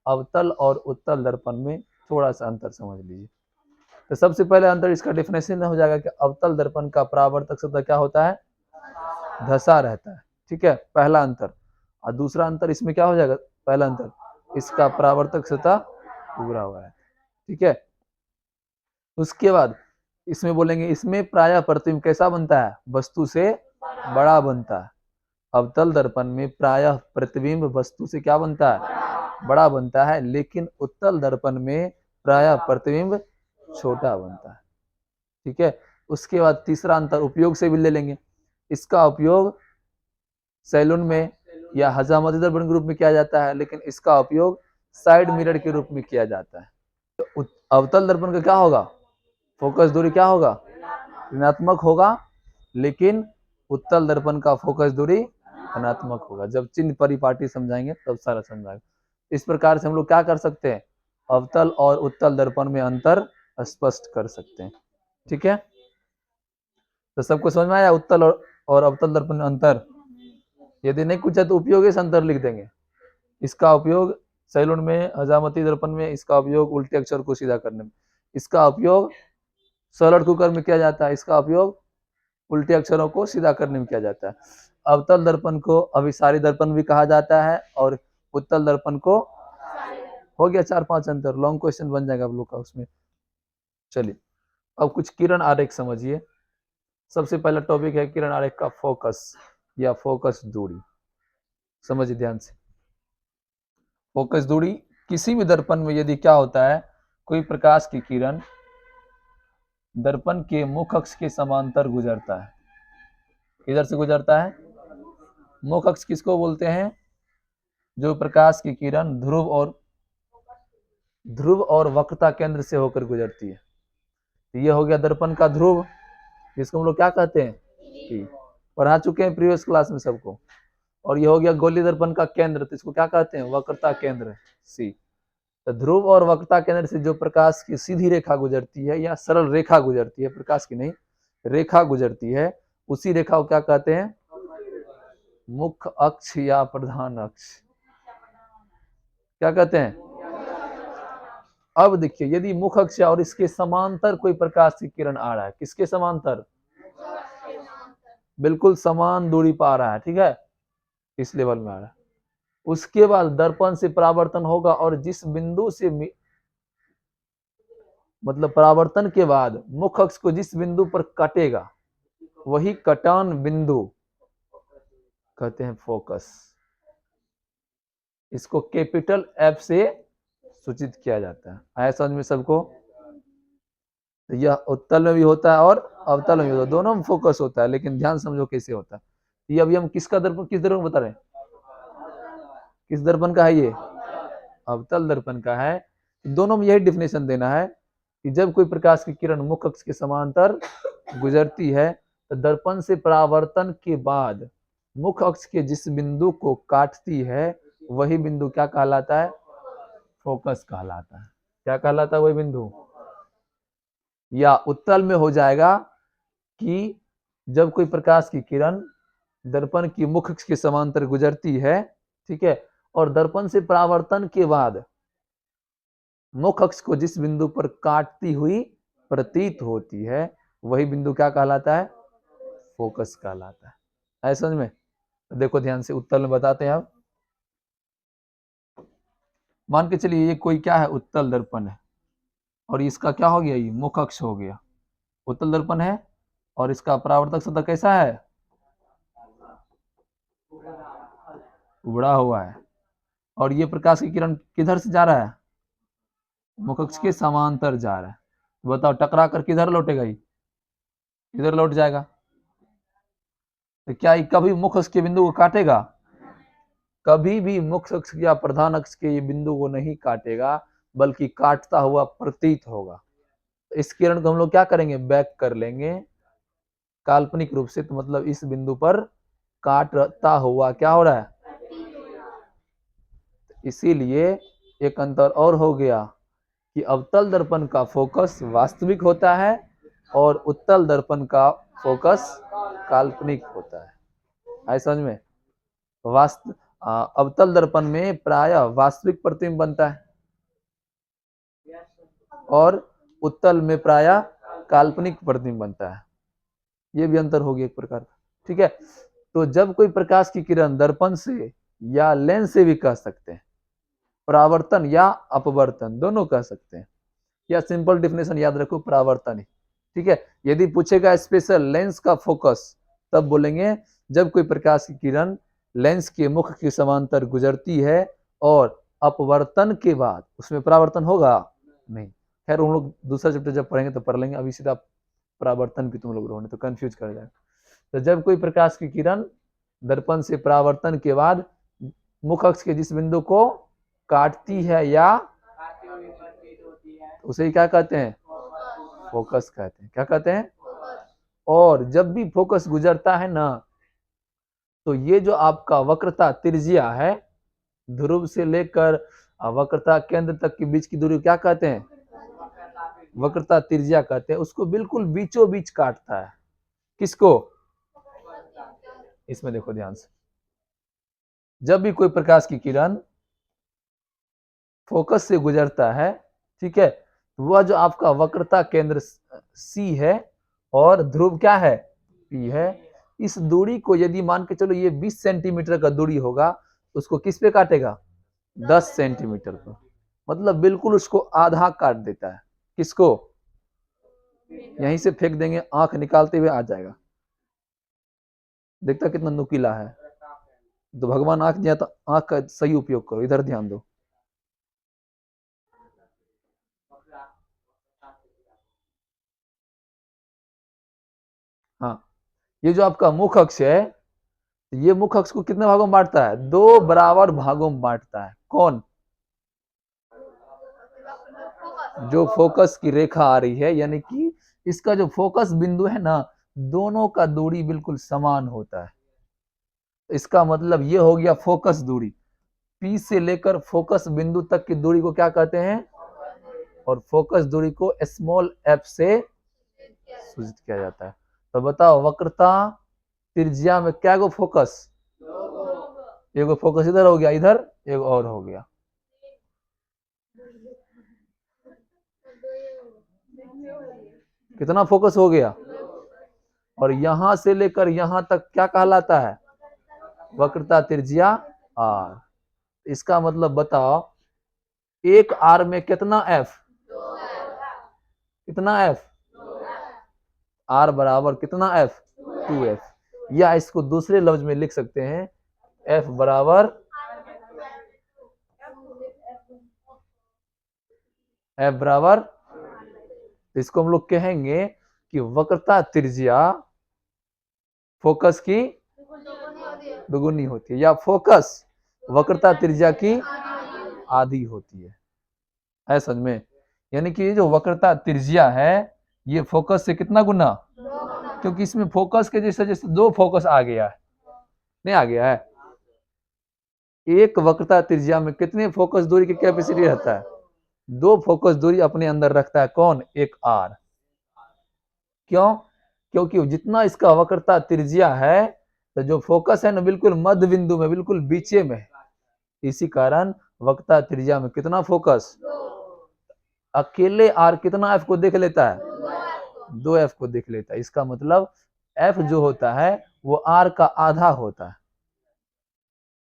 अवतल और उत्तल दर्पण में थोड़ा सा अंतर समझ लीजिए। तो सबसे पहले अंतर इसका डेफिनेशन हो जाएगा कि अवतल दर्पण का परावर्तक सतह क्या होता है, धसा रहता है, ठीक है, पहला अंतर। और दूसरा अंतर इसमें क्या हो जाएगा, पहला अंतर, इसका परावर्तक सतह उभरा हुआ है, ठीक है। उसके बाद इसमें बोलेंगे इसमें प्रायः प्रतिबिंब कैसा बनता है, वस्तु से बड़ा बनता है। अवतल दर्पण में प्रायः प्रतिबिंब वस्तु से क्या बनता है, बड़ा बनता है, लेकिन उत्तल दर्पण में प्रायः प्रतिबिंब छोटा बनता है, ठीक है। उसके बाद तीसरा अंतर उपयोग से भी ले लेंगे। इसका उपयोग सैलून में या हजामती दर्पण के रूप में किया जाता है, लेकिन इसका उपयोग साइड मिरर के रूप में किया जाता है। तो अवतल दर्पण का क्या होगा, फोकस दूरी क्या होगा, ऋणात्मक होगा, लेकिन उत्तल दर्पण का फोकस दूरी धनात्मक होगा। जब चिन्ह परिपाटी समझाएंगे तब सारा समझाएंगे। इस प्रकार से हम लोग क्या कर सकते हैं, अवतल और उत्तल दर्पण में अंतर स्पष्ट कर सकते हैं, ठीक है। तो सबको समझ में आया उत्तल और अवतल दर्पण में अंतर। यदि नहीं कुछ है तो उपयोग से अंतर लिख देंगे। इसका उपयोग सैलून में, हजामती दर्पण में इसका उपयोग उल्टे अक्षर को सीधा करने में, इसका उपयोग सॉलिड कुकर में किया जाता है, इसका उपयोग उल्टे अक्षरों को सीधा करने में किया जाता है। अवतल दर्पण को अभिसारी दर्पण भी कहा जाता है और उत्तल दर्पण को, हो गया 4-5 अंतर, लॉन्ग क्वेश्चन बन जाएगा आप लोग का उसमें। चलिए अब कुछ किरण आरेख समझिए। सबसे पहला टॉपिक है किरण आरेख का फोकस या फोकस दूरी। समझिए ध्यान से। फोकस दूरी किसी भी दर्पण में यदि क्या होता है, कोई प्रकाश की किरण दर्पण के मुख अक्ष के समांतर गुजरता है। किधर से गुजरता है, मुख अक्ष किसको बोलते हैं, जो प्रकाश की किरण ध्रुव और वक्रता केंद्र से होकर गुजरती है। तो ये हो गया दर्पण का ध्रुव, जिसको हम लोग क्या कहते हैं, कि पढ़ा चुके हैं प्रीवियस क्लास में सबको। और ये हो गया गोलीय दर्पण का केंद्र, तो इसको क्या कहते हैं, वक्रता केंद्र सी। तो ध्रुव और वक्रता केंद्र से जो प्रकाश की सीधी रेखा गुजरती है या सरल रेखा गुजरती है, प्रकाश की नहीं रेखा गुजरती है, उसी रेखा को क्या कहते हैं, मुख्य अक्ष या प्रधान अक्ष, क्या कहते हैं। अब देखिए यदि मुख्य अक्ष और इसके समांतर कोई प्रकाश की किरण आ रहा है, किसके समांतर, बिल्कुल समान दूरी पर आ रहा है, ठीक है, इस लेवल में आ रहा है, उसके बाद दर्पण से परावर्तन होगा और जिस बिंदु से मतलब परावर्तन के बाद मुख्य अक्ष को जिस बिंदु पर कटेगा वही कटान बिंदु कहते हैं फोकस। इसको कैपिटल एफ से सूचित किया जाता है। आया समझ में सबको। तो यह उत्तल में भी होता है और अवतल में भी होता है, दोनों में फोकस होता है, लेकिन ध्यान समझो कैसे होता है। ये अभी हम किसका दर्पण, किस दर्पण बता रहे हैं, किस दर्पण का है ये, अवतल दर्पण का है। दोनों में यही डिफिनेशन देना है कि जब कोई प्रकाश की किरण मुख्य अक्ष के समांतर गुजरती है तो दर्पण से परावर्तन के बाद मुख्य अक्ष के जिस बिंदु को काटती है वही बिंदु क्या कहलाता है, फोकस कहलाता है। क्या कहलाता है वही बिंदु। या उत्तल में हो जाएगा कि जब कोई प्रकाश की किरण दर्पण की मुख्य अक्ष के समांतर गुजरती है, ठीक है, और दर्पण से परावर्तन के बाद मुख्य अक्ष को जिस बिंदु पर काटती हुई प्रतीत होती है वही बिंदु क्या कहलाता है, फोकस कहलाता है। ऐसा समझ में। देखो ध्यान से उत्तल में बताते हैं। अब मान के चलिए ये कोई क्या है, उत्तल दर्पण है और इसका क्या हो गया, ये मुख्य अक्ष हो गया, उत्तल दर्पण है और इसका परावर्तक सतह कैसा है, उबड़ा हुआ है। और ये प्रकाश की किरण किधर से जा रहा है, मुख्य अक्ष के समांतर जा रहा है। तो बताओ टकरा कर किधर लौटेगा, ये इधर लौट जाएगा। तो क्या ये कभी मुख्य अक्ष के बिंदु को काटेगा, कभी भी मुख्य अक्ष या प्रधान अक्ष के ये बिंदु को नहीं काटेगा, बल्कि काटता हुआ प्रतीत होगा। तो इस किरण को हम लोग क्या करेंगे, बैक कर लेंगे काल्पनिक रूप से। तो मतलब इस बिंदु पर काटता हुआ क्या हो रहा है, इसीलिए एक अंतर और हो गया कि अवतल दर्पण का फोकस वास्तविक होता है और उत्तल दर्पण का फोकस काल्पनिक होता है। समझ में। अवतल दर्पण में प्रायः वास्तविक प्रतिबिंब बनता है और उत्तल में प्रायः काल्पनिक प्रतिबिंब बनता है। ये भी अंतर हो गया एक प्रकार का, ठीक है। तो जब कोई प्रकाश की किरण दर्पण से या लेंस से भी कह सकते हैं, परावर्तन या अपवर्तन दोनों कह सकते हैं, या सिंपल डेफिनेशन याद रखो परावर्तन ही, ठीक है। यदि पूछेगा स्पेशल लेंस का फोकस, तब बोलेंगे जब कोई प्रकाश की किरण लेंस के मुख के समांतर गुजरती है और अपवर्तन के बाद उसमें परावर्तन होगा नहीं। खैर हम लोग दूसरा चैप्टर जब पढ़ेंगे तो पढ़ लेंगे, अभी सीधा परावर्तन भी तुम लोग रहोगे तो कंफ्यूज कर जाएगा। तो जब कोई प्रकाश की किरण दर्पण से परावर्तन के बाद मुख अक्ष के जिस बिंदु को काटती है या उसे क्या कहते हैं, फोकस कहते हैं। क्या कहते हैं? और जब भी फोकस गुजरता है ना, तो ये जो आपका वक्रता त्रिज्या है, ध्रुव से लेकर वक्रता केंद्र तक के बीच की दूरी क्या कहते हैं? वक्रता त्रिज्या कहते हैं। उसको बिल्कुल बीचों बीच काटता है। किसको? इसमें देखो ध्यान से, जब भी कोई प्रकाश की किरण फोकस से गुजरता है, ठीक है, वह जो आपका वक्रता केंद्र सी है और ध्रुव क्या है? पी है। इस दूरी को यदि मान के चलो ये 20 सेंटीमीटर का दूरी होगा, तो उसको किस पे काटेगा? 10 सेंटीमीटर पर। मतलब बिल्कुल उसको आधा काट देता है। किसको? यहीं से फेंक देंगे, आंख निकालते हुए आ जाएगा। देखता कितना नुकीला है। तो भगवान आंख दिया तो आंख का सही उपयोग करो, इधर ध्यान दो। हाँ, ये जो आपका मुख अक्ष है, ये मुख अक्ष को कितने भागों में बांटता है? 2 बराबर भागों में बांटता है। कौन? जो फोकस की रेखा आ रही है, यानी कि इसका जो फोकस बिंदु है ना, दोनों का दूरी बिल्कुल समान होता है। इसका मतलब ये हो गया फोकस दूरी। पी से लेकर फोकस बिंदु तक की दूरी को क्या कहते हैं? और फोकस दूरी को स्मॉल एफ से सूचित किया जाता है। तो बताओ वक्रता त्रिज्या में क्या गो फोकस? एगो फोकस इधर हो गया, इधर एक और हो गया। कितना फोकस हो गया? और यहां से लेकर यहां तक क्या कहलाता है? वक्रता त्रिज्या आर। इसका मतलब बताओ, एक आर में कितना एफ? कितना एफ? आर बराबर कितना एफ? 2f। या इसको दूसरे लफ्ज में लिख सकते हैं, एफ बराबर इसको हम लोग कहेंगे कि वक्रता त्रिज्या फोकस की दुगुनी होती है, या फोकस वक्रता त्रिज्या की आधी होती है समझ में? यानी कि ये जो वक्रता त्रिज्या है, ये फोकस से कितना गुना? क्योंकि इसमें फोकस के जैसे जैसे 2 फोकस आ गया है, नहीं आ गया है? एक वक्रता त्रिज्या में कितने फोकस दूरी की कैपेसिटी रहता है? 2 फोकस दूरी अपने अंदर रखता है। कौन? एक आर। क्यों? क्योंकि जितना इसका वक्रता त्रिज्या है, तो जो फोकस है ना बिल्कुल मध्य बिंदु में, बिल्कुल बीचे में है। इसी कारण वक्रता त्रिज्या में कितना फोकस? अकेले आर कितना एफ को देख लेता है? 2f को देख लेता है। इसका मतलब f जो होता है वो r का आधा होता है।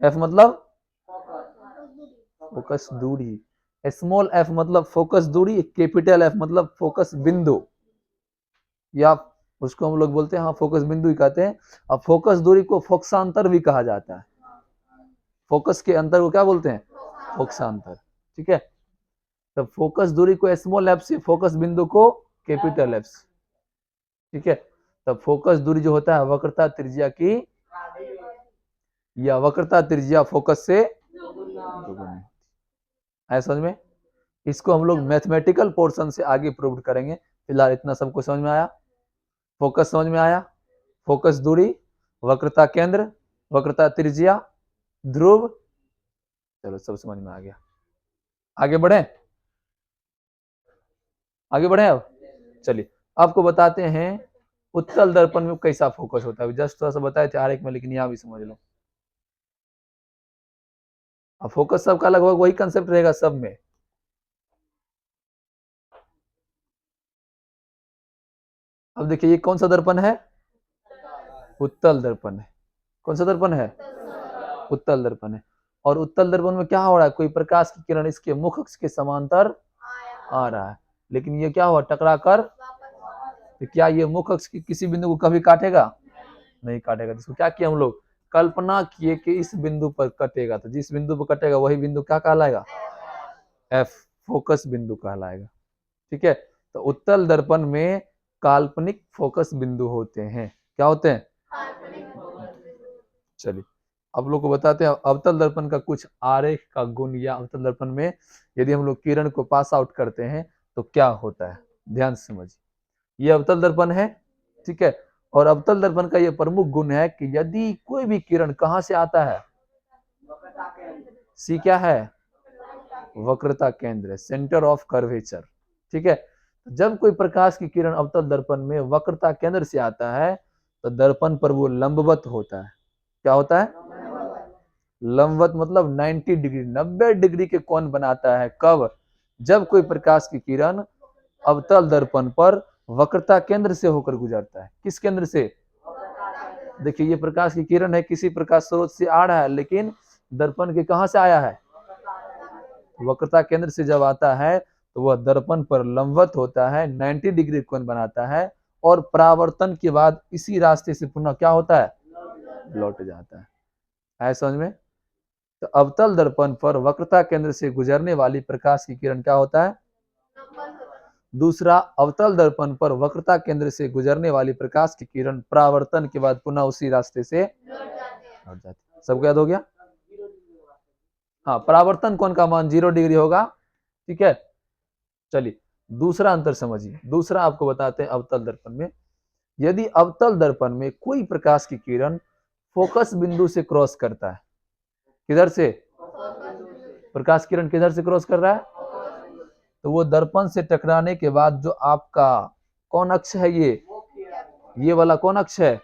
f मतलब फोकस दूरी, स्मॉल f मतलब फोकस दूरी, कैपिटल F मतलब फोकस बिंदु, या उसको हम लोग बोलते हैं, हाँ फोकस बिंदु ही कहते हैं। अब फोकस दूरी को फोकसांतर भी कहा जाता है। फोकस के अंतर को क्या बोलते हैं? फोकसांतर, ठीक है। तब फोकस दूरी को स्मॉल एफ से, फोकस बिंदु को कैपिटल एफ से, ठीक है। तब फोकस दूरी जो होता है वक्रता त्रिज्या की, या वक्रता त्रिज्या फोकस से दुगुनी है समझ में? इसको हम लोग मैथमेटिकल पोर्शन से आगे प्रूव करेंगे। फिलहाल इतना सबको समझ में आया? फोकस समझ में आया? फोकस दूरी, वक्रता केंद्र, वक्रता त्रिज्या, ध्रुव, चलो सब समझ में आ गया। आगे बढ़े? आगे बढ़े अब? चलिए आपको बताते हैं उत्तल दर्पण में कैसा फोकस होता है। जस्ट थोड़ा सा बताए थे आरेख में, लेकिन यहाँ भी समझ लो। अब फोकस सबका लगभग वही कंसेप्ट रहेगा सब में। अब देखिए ये कौन सा दर्पण है? उत्तल दर्पण है। कौन सा दर्पण है? उत्तल दर्पण है। और उत्तल दर्पण में क्या हो रहा है? कोई प्रकाश की किरण इसके मुख अक्ष के समांतर आ रहा है, लेकिन ये क्या हुआ? टकरा कर। तो क्या ये मुख अक्ष की किसी बिंदु को कभी काटेगा? नहीं काटेगा। तो क्या किया हम लोग? कल्पना किए कि इस बिंदु पर कटेगा, तो जिस बिंदु पर कटेगा वही बिंदु क्या कहलाएगा? एफ, फोकस बिंदु कहलाएगा। ठीक है, तो उत्तल दर्पण में काल्पनिक फोकस बिंदु होते हैं। क्या होते हैं? चलिए आप लोग को बताते हैं अवतल दर्पण का कुछ आरेख का गुण, या अवतल दर्पण में यदि हम लोग किरण को पास आउट करते हैं तो क्या होता है। ध्यान से समझिए, ये अवतल दर्पण है, ठीक है। और अवतल दर्पण का ये प्रमुख गुण है कि यदि कोई भी किरण कहां से आता है? सी क्या है? वक्रता केंद्र, सेंटर ऑफ कर्वेचर। ठीक है, जब कोई प्रकाश की किरण अवतल दर्पण में वक्रता केंद्र से आता है तो दर्पण पर वो लंबवत होता है। क्या होता है? लंबवत मतलब 90 डिग्री, 90 डिग्री के कोण बनाता है। कब? जब कोई प्रकाश की किरण अवतल दर्पण पर वक्रता केंद्र से होकर गुजरता है। किस केंद्र से? देखिए ये प्रकाश की किरण है, किसी प्रकाश स्रोत से आ रहा है, लेकिन दर्पण के कहां से आया है? वक्रता केंद्र से जब आता है तो वह दर्पण पर लंबवत होता है, 90 डिग्री कोण बनाता है, और परावर्तन के बाद इसी रास्ते से पुनः क्या होता है? लौट जाता है समझ में? तो अवतल दर्पण पर वक्रता केंद्र से गुजरने वाली प्रकाश की किरण क्या होता है? दूसरा, अवतल दर्पण पर वक्रता केंद्र से गुजरने वाली प्रकाश की किरण परावर्तन के बाद पुनः उसी रास्ते से लौट जाती है। सबको याद हो गया? हाँ, परावर्तन कोण का मान 0 डिग्री होगा। ठीक है, चलिए दूसरा अंतर समझिए। दूसरा आपको बताते हैं अवतल दर्पण में, यदि अवतल दर्पण में कोई प्रकाश की किरण फोकस बिंदु से क्रॉस करता है। किधर से? प्रकाश किरण किधर से क्रॉस कर रहा है? तो वो दर्पण से टकराने के बाद जो आपका कौन अक्ष है, ये वाला कौन अक्ष है?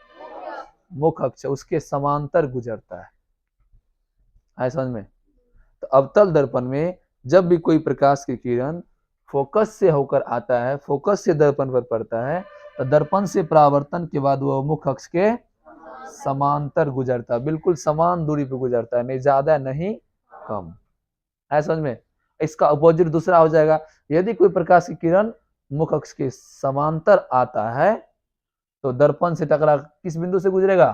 मुख अक्ष, उसके समांतर गुजरता है समझ में? तो अवतल दर्पण में जब भी कोई प्रकाश की किरण फोकस से होकर आता है, फोकस से दर्पण पर पड़ता है, तो दर्पण से परावर्तन के बाद वह मुख अक्ष के समांतर गुजरता है, बिल्कुल समान दूरी पर गुजरता है, नहीं ज्यादा नहीं कम। है समझ में? इसका अपोजिट दूसरा हो जाएगा, यदि कोई प्रकाश की किरण मुख अक्ष के समांतर आता है तो दर्पण से टकरा किस बिंदु से गुजरेगा?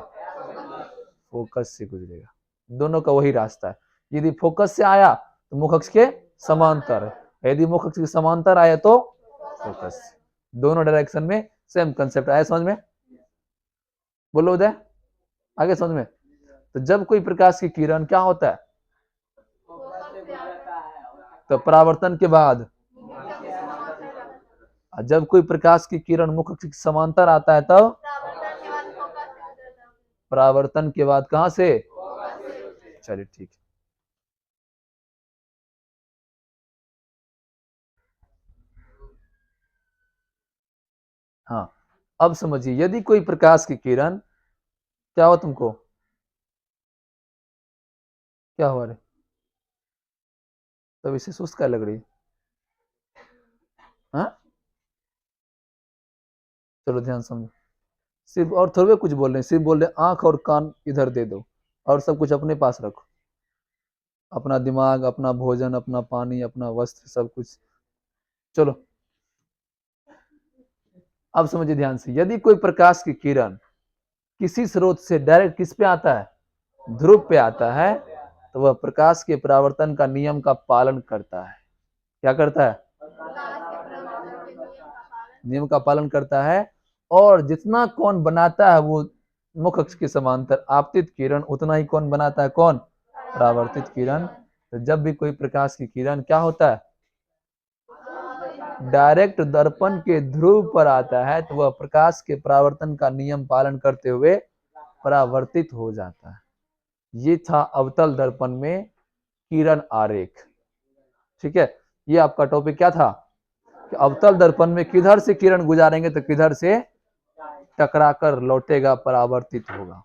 फोकस से गुजरेगा। दोनों का वही रास्ता है। यदि फोकस से आया तो मुख अक्ष के समांतर, यदि मुख अक्ष के समांतर आया तो फोकस। दोनों डायरेक्शन में सेम कंसेप्ट आया समझ में? बोलो उदय, आगे समझ में? तो जब कोई प्रकाश की किरण क्या होता है? तो परावर्तन के बाद, जब कोई प्रकाश की किरण मुख अक्ष के समांतर आता है तब परावर्तन के बाद कहां से? चलिए ठीक है। हाँ, अब समझिए, यदि कोई प्रकाश की किरण, क्या हो तुमको? क्या हुआ रे? तब इसे सुस्त क्या लग रही? हाँ, चलो ध्यान समझो। सिर्फ और थोड़े कुछ बोल रहे हैं, सिर्फ बोल रहे आंख और कान इधर दे दो और सब कुछ अपने पास रखो। अपना दिमाग, अपना भोजन, अपना पानी, अपना वस्त्र, सब कुछ। चलो अब समझिए ध्यान से, यदि कोई प्रकाश की किरण किसी स्रोत से डायरेक्ट किस पे आता है? ध्रुव पे आता है, तो वह प्रकाश के परावर्तन का नियम का पालन करता है। क्या करता है? नियम का पालन करता है, और जितना कोण बनाता है वो मुख अक्ष के समांतर आपतित किरण, उतना ही कोण बनाता है कौन? परावर्तित किरण। तो जब भी कोई प्रकाश की किरण क्या होता है? डायरेक्ट दर्पण के ध्रुव पर आता है, तो वह प्रकाश के परावर्तन का नियम पालन करते हुए परावर्तित हो जाता है। ये था अवतल दर्पण में किरण आरेख। ठीक है, ये आपका टॉपिक क्या था कि अवतल दर्पण में किधर से किरण गुजारेंगे तो किधर से टकराकर लौटेगा, परावर्तित होगा।